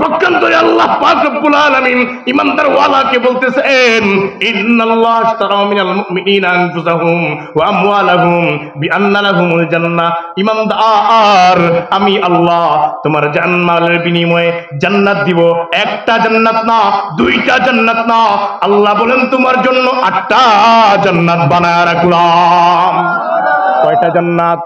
পক্ষান্তরে আল্লাহ পাক রব্বুল আলামিন ইমানদার ওয়ালাকে বলতেছেন ইন্নাল্লাহ আশতারা মিনাল মুমিনিনা আনফুসাহুম ওয়া আমওয়ালাহুম বিআন্না লাহুমুল জান্নাহ। ইমানদার আমি আল্লাহ তোমার জান্নাতের বিনিময়ে জান্নাত দিব, একটা জান্নাত না, দুইটা জান্নাত না, আল্লাহ বলেন তোমার জন্য 8টা জান্নাত বানায় রাখলাম। কয়টা জান্নাত?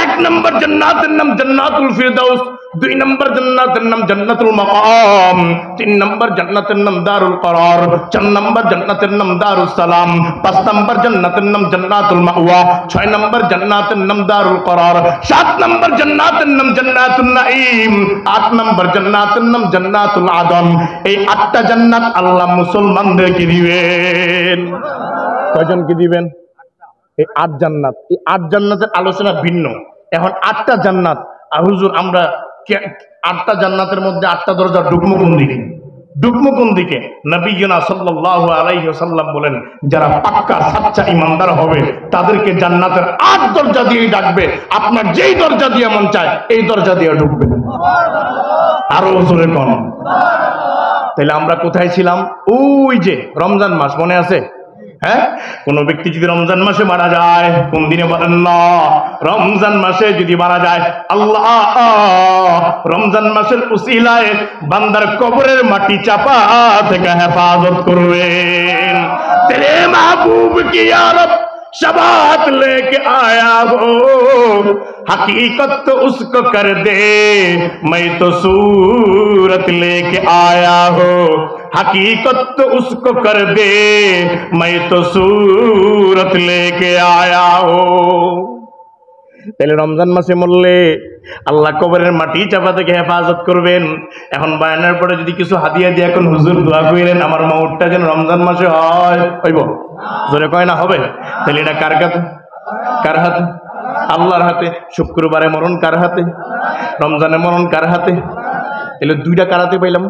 এক নম্বর জান্নাতের নাম জান্নাতুল ফিরদাউস, 2 নম্বর জান্নাতের নাম জান্নাতুল মাকাম, 3 নম্বর জান্নাতের নাম দারুল করার, 4 নম্বর জান্নাতের নাম দারুস সালাম, 5 নম্বর জান্নাতের নাম জান্নাতুল মাওয়া, 6 নম্বর জান্নাতের নাম দারুল করার, 7 নম্বর জান্নাতের নাম জান্নাতুন নাঈম, 8 নম্বর জান্নাতের নাম জান্নাতুল আদন। এই 8টা জান্নাত আল্লাহ মুসলমানদেরকে দিবেন। কয়জনকে দিবেন? এই 8 জান্নাত। এই 8 জান্নাতের আলোচনা ভিন্ন। এখন 8টা জান্নাত আর হুজুর আমরা 8টা জান্নাতের মধ্যে 8টা দরজা ঢুকবো কোন দিকে? ঢুকবো কোন দিকে? নবীনা সাল্লাল্লাহু আলাইহি ওয়াসাল্লাম বলেন যারা পাক্কা সাচ্চা ঈমানদার হবে তাদেরকে জান্নাতের 8 দরজা দিয়ে ডাকবে, আপনার যেই দরজা দিয়ে মন চায় এই দরজা দিয়ে ঢুকবে। আরো জোরে কোন? তাহলে আমরা কোথায় ছিলাম? ওই যে রমজান মাস মনে আছে? হ্যাঁ, কোন ব্যক্তি যদি রমজান মাসে মারা যায়, কোন দিনে বলেন না, রমজান মাসে যদি মারা যায় আল্লাহ রমজান মাসের উসিলায় বান্দার কবরের মাটি চাপা থেকে হেফাজত করবেন। তেরে মাহবুব কি ইয়া রব शबात लेके आया हो, हकीकत तो उसको कर दे, मैं तो सूरत लेके आया हो, हकीकत तो उसको कर दे, मैं तो सूरत लेके आया हो। তাহলে রমজান মাসে মরলে আল্লাহ কবরের মাটি চাপা থেকে হেফাজত করবেন। এখন বায়ানের পরে যদি কিছু হাদিয়া দিয়ে এখন হুজুর দোয়া কইলেন আমার মাউটটা যেন রমজান মাসে হয়, হইব? জোরে কয় না হবে? তাহলে এটা কার কাছে? কার হাতে? আল্লাহর হাতে। শুক্রবারে মরণ কার হাতে? রমজানে মরণ কার হাতে? তাহলে 2টা কার হাতে পাইলাম?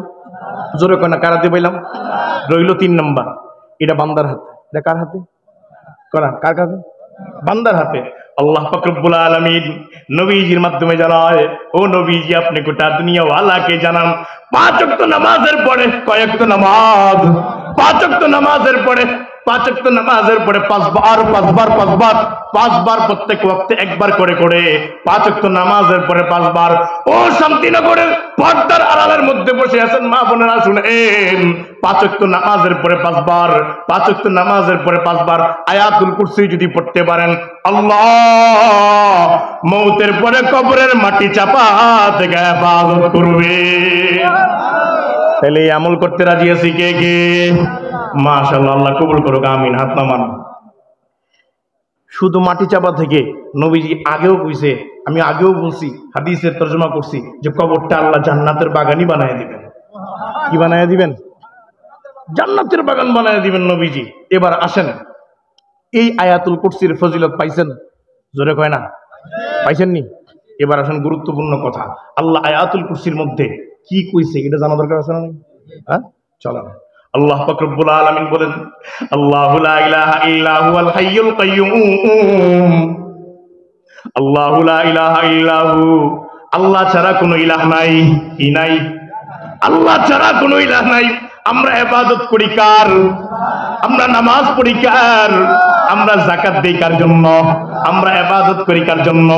জোরে কয় না কার হাতে পাইলাম? রইল 3 নাম্বার, এটা বান্দার হাতে। এটা কার হাতে? কার কাছে? বান্দার হাতে। আল্লাহ পাক রব্বুল আলামিন নবীজির মাধ্যমে জানায়, ও নবীজি আপনি গোটা দুনিয়া ওয়ালাকে জানান 5 ওয়াক্ত নামাজের পরে কয় ওয়াক্ত নামাজ? 5 ওয়াক্ত নামাজের পরে 5 ওয়াক্ত নামাজের পরে 5 বার প্রত্যেক ওয়াক্তে একবার করে 5 ওয়াক্ত নামাজের পরে 5 বার। ও শান্তিনগরের পর্দার আড়ালের মধ্যে বসে আছেন মা বোনেরা শুনেন, 5 ওয়াক্ত নামাজের পরে 5 বার, 5 ওয়াক্ত নামাজের পরে 5 বার আয়াতুল কুরসি যদি পড়তে পারেন আল্লাহ মৌতের পরে কবরের মাটি চাপা থেকে হেফাজত করবে। তাহলে আমল করতে রাজি আছি কে কে? মাশাআল্লাহ, আল্লাহ কবুল করুক, আমিন। হাত নামান। শুধু মাটি চাপা থেকে নবীজি আগেও কইছে, আমি আগেও বলছি, হাদিসের তরজমা করছি যে কবরটা আল্লাহ জান্নাতের বাগানই বানায় দিবেন। কি বানায় দিবেন? জান্নাতের বাগান বানায় দিবেন নবীজি। এবার আসেন, এই আয়াতুল কুরসির ফজিলত পাইছেন? জোরে কয় না পাইছেন নি? এবার আসেন গুরুত্বপূর্ণ কথা, আল্লাহ আয়াতুল কুরসির মধ্যে কি কইছে এটা জানা দরকার আছে না? হ্যাঁ, চলেন। আল্লাহ পাক রব্বুল আলামিন বলেন, আল্লাহু লা ইলাহা ইল্লা হুয়াল হাইয়ুল কাইয়্যুম, আল্লাহু লা ইলাহা ইল্লা হু, আল্লাহ ছাড়া কোনো ইলাহ নাই। কি নাই? আল্লাহ ছাড়া কোনো ইলাহ নাই। আমরা ইবাদত করি কার? আমরা নামাজ পড়ি কার? আমরা যাকাত দেই কার জন্য? আমরা ইবাদত করি কার জন্য?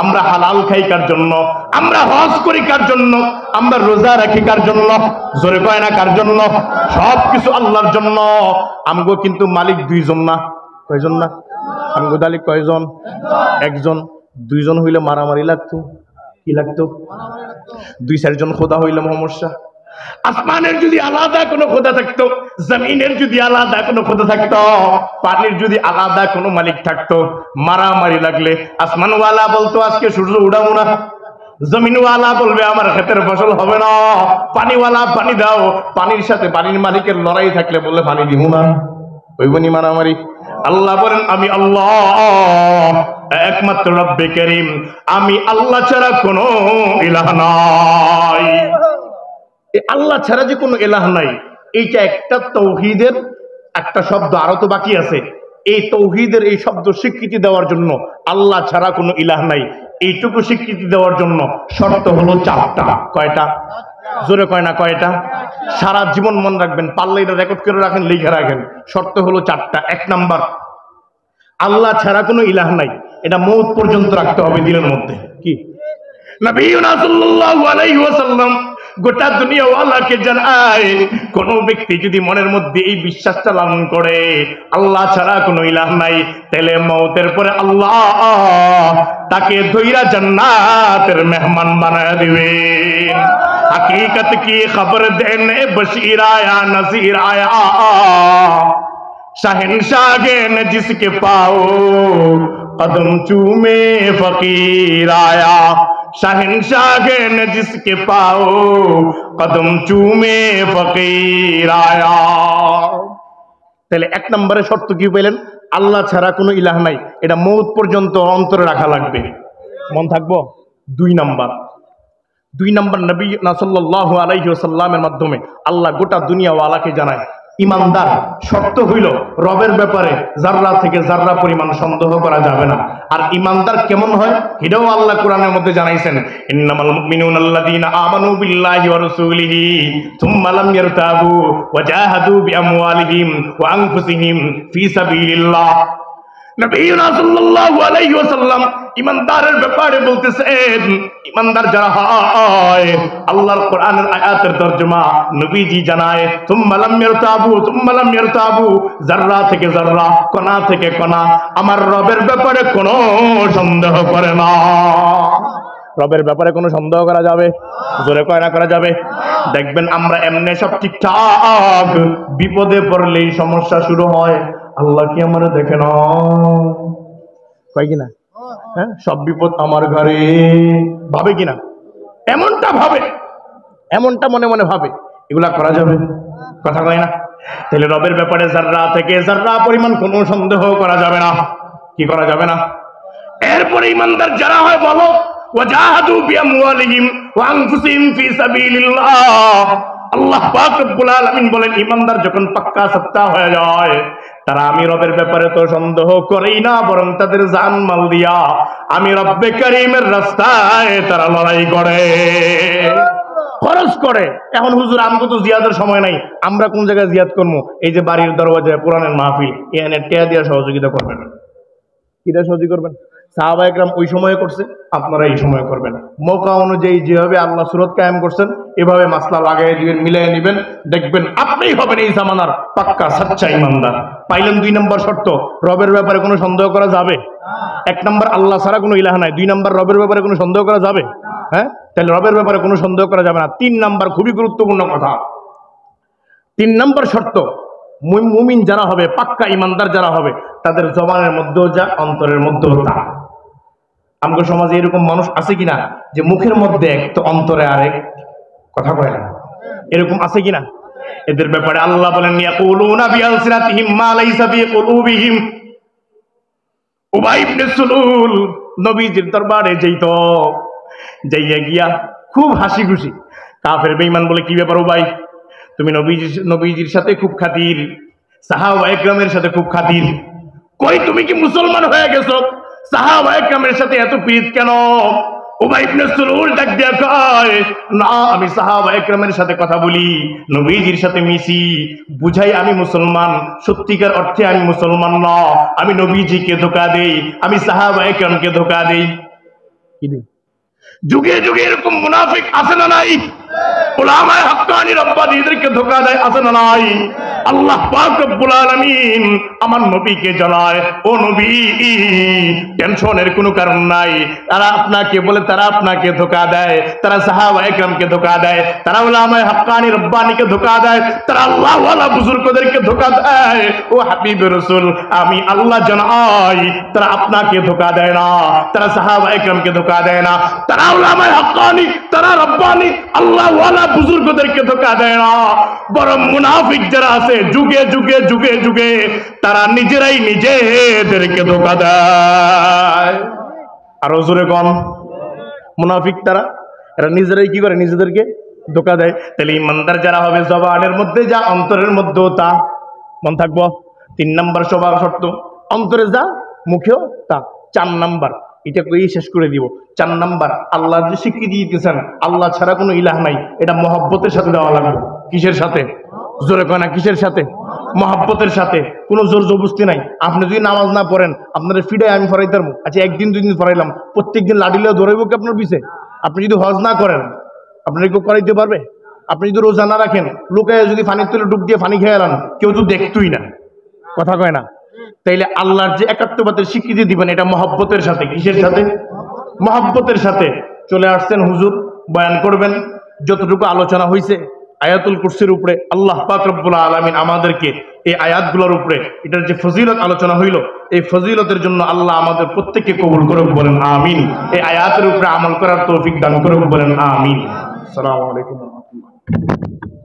আমরা হালাল খাই কার জন্য? আমরা হজ করি কার জন্য? আমরা রোজা রাখি কার জন্য? জোরে কয় না কার জন্য? সব কিছু আল্লাহর জন্য। আমগো কিন্তু মালিক 2 জন না। কয়জন না? আমগো মালিক কয়জন? একজন। 2 জন হইলে মারামারি লাগতো। কি লাগতো? 2-4 জন খোদা হইলে সমস্যা। আসমানের যদি আলাদা কোনো খোদা থাকতো, জমিনের যদি আলাদা কোনো খোদা থাকতো, পানির যদি আলাদা কোনো মালিক থাকতো, মারামারি লাগলে আসমানওয়ালা বলতো আজকে সূর্য উড়াবো না, জমিনওয়ালা বলবে আমার ক্ষেতের ফসল হবে না, পানিওয়ালা পানি দাও, পানির সাথে পানির মালিকের লড়াই থাকলে বললে পানি দিব না, হইব নি মারামারি? আল্লাহ বলেন আমি আল্লাহ একমাত্র রব্বে কারীম, আমি আল্লাহ ছাড়া কোনো ইলাহ নাই। এই আল্লাহ ছাড়া যে কোনো ইলাহ নাই, এইটা একটা তাওহীদের একটা শব্দ, আরো তো বাকি আছে। এই তাওহীদের এই শব্দ স্বীকৃতি দেওয়ার জন্য আল্লাহ ছাড়া কোনো ইলাহ নাই, এইটুকু স্বীকৃতি দেওয়ার জন্য শর্ত হলো চারটা। কয়টা? জোরে কয় না কয়টা? সারা জীবন মনে রাখবেন, পারলে এটা রেকর্ড করে রাখেন, লিখে রাখেন। শর্ত হলো চারটা। এক নাম্বার, আল্লাহ ছাড়া কোনো ইলাহ নাই, এটা মৌত পর্যন্ত রাখতে হবে দিলের মধ্যে। কি? নবিয়ুনা সাল্লাল্লাহু আলাইহি ওয়াসাল্লাম গোটা দুনিয়াওয়ালাকে জানায়, কোন ব্যক্তি যদি মনের মধ্যে এই বিশ্বাসটা লালন করে আল্লাহ ছাড়া কোনো ইলাহ নাই, তাহলে মওতের পরে আল্লাহ তাকে ধইরা জান্নাতের মেহমান বানায় দিবেন। हकीकत की खबर देने बशीर आया नजीर आया, शहंशाह ने जिसके पाओ कदम चूमे फकीर आया, शहंशाह ने जिसके पाओ कदम चूमे फकीर आया। তাহলে এক নম্বরে শর্ত কি পেলেন? আল্লাহ ছাড়া কোনো ইলাহ নাই, এটা মওত পর্যন্ত অন্তরে রাখা লাগবে। মন থাকবো? দুই নাম্বার নবী সাল্লাল্লাহু আলাইহি ওয়াসাল্লামের মাধ্যমে আল্লাহ গোটা দুনিয়াওয়ালাকে জানায়, ইমানদার শর্ত হইল রবের ব্যাপারে জাররা থেকে জাররা পরিমাণ সন্দেহ করা যাবে না। আর ইমানদার কেমন হয় এটাও আল্লাহ কোরআনের মধ্যে জানাইছেন, ইন্নামাল মুমিনুনা আল্লাযীনা আমানু বিল্লাহি ওয়া রাসূলিহি সুম্মা লাম ইয়ারতাবু ওয়া জাহাদু বিআমওয়ালিহিম ওয়া আনফুসিহিম ফি সাবিলিল্লাহ। নবিয়ুনা সাল্লাল্লাহু আলাইহি ওয়াসাল্লাম ইমানদারের ব্যাপারে বলতেছেন, ইমানদার যারা হয়, আল্লাহর কোরআনের আয়াতের তরজমা নবীজি জানায়, সুম্মা লাম ইয়ারতাবু, জাররা থেকে জাররা, কণা থেকে কণা, আমার রবের ব্যাপারে কোনো সন্দেহ করে না। রবের ব্যাপারে কোনো সন্দেহ করা যাবে? জোরে কয় না করা যাবে? দেখবেন আমরা এমনি সব ঠিকঠাক, বিপদে পড়লেই সমস্যা শুরু হয়, আল্লাহ কি আমার দেখে না? কয় কিনা? হ্যাঁ, সব বিপদ আমার ঘরে, ভাবে কিনা? এমনটা ভাবে, এমনটা মনে মনে ভাবে। এগুলা করা যাবে? কথা কয় না? তাহলে রবের ব্যাপারে জাররা থেকে জাররা পরিমাণ কোনো সন্দেহ করা যাবে না। কি করা যাবে না? এরপরে ইমানদার যারা হয় বলো, ওয়াজাহাদু বিআমওয়ালিহিম ওয়া আনফুসিহিম ফি সাবিলিল্লাহ। আল্লাহ পাক রব্বুল আলামিন বলেন, ইমানদার যখন পাক্কা সত্তা হয়ে যায়, তারা আমি রবের ব্যাপারে তো সন্দেহ করেই না, বরং তাদের জান মাল দিয়া আমি রব্বে কারীমের রাস্তায় তারা লড়াই করে, খরচ করে। এখন হুজুর আমগো তো জিয়াদের সময় নাই, আমরা কোন জায়গায় জিয়াদ করবো? এই যে বাড়ির দরওয়াজায় পুরানের মাহফিল, এখানে টেয়া দিয়া সহযোগিতা করবেন। কিটা সহযোগিতা করবেন? সাহাবায়ে কেরাম ওই সময়ে করছে, আপনারা এই সময় করবেন। মৌকা অনুযায়ী যেভাবে আল্লাহ সুরত কায়েম করছেন এভাবে মাসলা লাগাই দিবেন, মিলাই নিবেন, দেখবেন আপনিই হবেন এই জামানার পাক্কা সচ্চা ইমানদার। পাইলেন দুই নম্বর শর্ত, রবের ব্যাপারে কোনো সন্দেহ করা যাবে? এক নম্বর আল্লাহ ছাড়া কোনো ইলাহ নাই, দুই নম্বর রবের ব্যাপারে কোনো সন্দেহ করা যাবে? হ্যাঁ, তাহলে রবের ব্যাপারে কোনো সন্দেহ করা যাবে না। তিন নম্বর খুবই গুরুত্বপূর্ণ কথা, তিন নম্বর শর্ত, মুমিন যারা হবে, পাক্কা ইমানদার যারা হবে, তাদের জবানের মধ্যেও যা, অন্তরের মধ্যেও তা। আমগো সমাজে এরকম মানুষ আছে কিনা যে মুখের মধ্যে এক তো অন্তরে আরেক? কথা কয় না? এরকম আছে কিনা? এদের ব্যাপারে আল্লাহ বলেন, ইয়াকুলুনা বিআলসিনাতিহিম মা লাইসা ফি কুলুবিহিম। উবাই ইবনে সুলুল নবীজির দরবারে যাইতো, যাইয়া গিয়া খুব হাসি খুশি কাফের বেঈমান বলে, কি ব্যাপার উবাই, তুমি নবীজির সাথে খুব খাতির, সাহাবায়ে কেরামের সাথে খুব খাতির, কই তুমি কি মুসলমান হয়ে গেছো? সাহাবায়ে কেরামের সাথে এত প্রীত কেন? উবাই ইবনে সুলুল ডাক দিয়া কয়, না, আমি সাহাবায়ে কেরামের সাথে কথা বলি, নবীজির সাথে মিশি, বুঝাই আমি মুসলমান, সত্যিকার অর্থে আমি মুসলমান না। আমি নবীজিকে ধোঁকা দেই, আমি সাহাবায়ে কেরামকে ধোঁকা দেই। যুগে যুগে এরকম মুনাফিক আছে না নাই? উলামায়ে হাক্কানি রব্বানীদেরকে ধোঁকা দেয় আছে না নাই? আল্লাহ পাক রব্বুল আলামিন আমার নবীকে জানায়, ও নবী, টেনশনের কোনো কারণ নাই। তারা আপনাকে বলে, তারা আপনাকে ধোঁকা দেয়, তারা সাহাবায়ে কেরামকে ধোঁকা দেয়, তারা উলামায়ে হাক্কানি রব্বানীকে ধোঁকা দেয়, তারা আল্লাহ ওয়ালা বুজুর্গদেরকে ধোঁকা দেয়। ও হাবিবে রাসূল, আমি আল্লাহ জানাই, তারা আপনাকে ধোঁকা দেয় না, তারা সাহাবায়ে কেরামকে ধোঁকা দেয় না, তারা উলামায়ে হাক্কানি, তারা রব্বানী, আল্লাহ আল্লাহওয়ালা বুজুর্গদেরকে ধোঁকা দেয় না, বরং মুনাফিক যারা আছে যুগে যুগে যুগে যুগে তারা নিজেরাই নিজেদেরকে ধোঁকা দেয়। আরো জোরে কোন, মুনাফিক তারা, এরা নিজেরাই কি করে, নিজেদেরকে ধোঁকা দেয়। তাহলে ইমানদার যারা হবে জবানের মধ্যে যা অন্তরের মধ্যেও তা, মন থাকবো। 3 নাম্বার স্বভাব শর্ত, অন্তরে যা মুখেও তা। 4 নাম্বার, এটা কই শেষ করে দিব। 4 নাম্বার, আল্লাহ যে স্বীকৃতি দিতেছেন আল্লাহ ছাড়া কোনো ইলাহ নাই, এটা মহব্বতের সাথে দেওয়া লাগবে। কিসের সাথে? জোরে কয় না, কিসের সাথে? মহব্বতের সাথে। কোনো জোর জবরদস্তি নাই। আপনি যদি নামাজ না পড়েন, আপনার ফিডায় আমি ফরাইতাম, আচ্ছা 1 দিন 2 দিন ফরাইলাম, প্রত্যেকদিন লাডিলেও ধরাইব কি আপনার পিছে? আপনি যদি হজ না করেন আপনার কেউ করাইতে পারবে? আপনি যদি রোজা না রাখেন, লোকায় যদি পানির তুলে ডুব দিয়ে পানি খেয়ে এলান, কেউ তো দেখতই না, কথা কয় না। তাইলে আল্লাহর যে একাত্মবাদের স্বীকৃতি দিবেন এটা মহব্বতের সাথে। কিসের সাথে? মহব্বতের সাথে। চলে আসছেন হুজুর, বয়ান করবেন, যতটুকু আলোচনা হয়েছে আয়াতুল কুরসির উপরে, আল্লাহ পাক রব্বুল আলামিন আমাদেরকে এই আয়াতগুলোর উপরে এটার যে ফজিলত আলোচনা হইল, এই ফজিলতের জন্য আল্লাহ আমাদের প্রত্যেককে কবুল করুক, বলেন আমিন। এই আয়াতের উপরে আমল করার তৌফিক দান করুক, বলেন আমিন। আসসালামু আলাইকুম ওয়া রাহমাতুল্লাহ।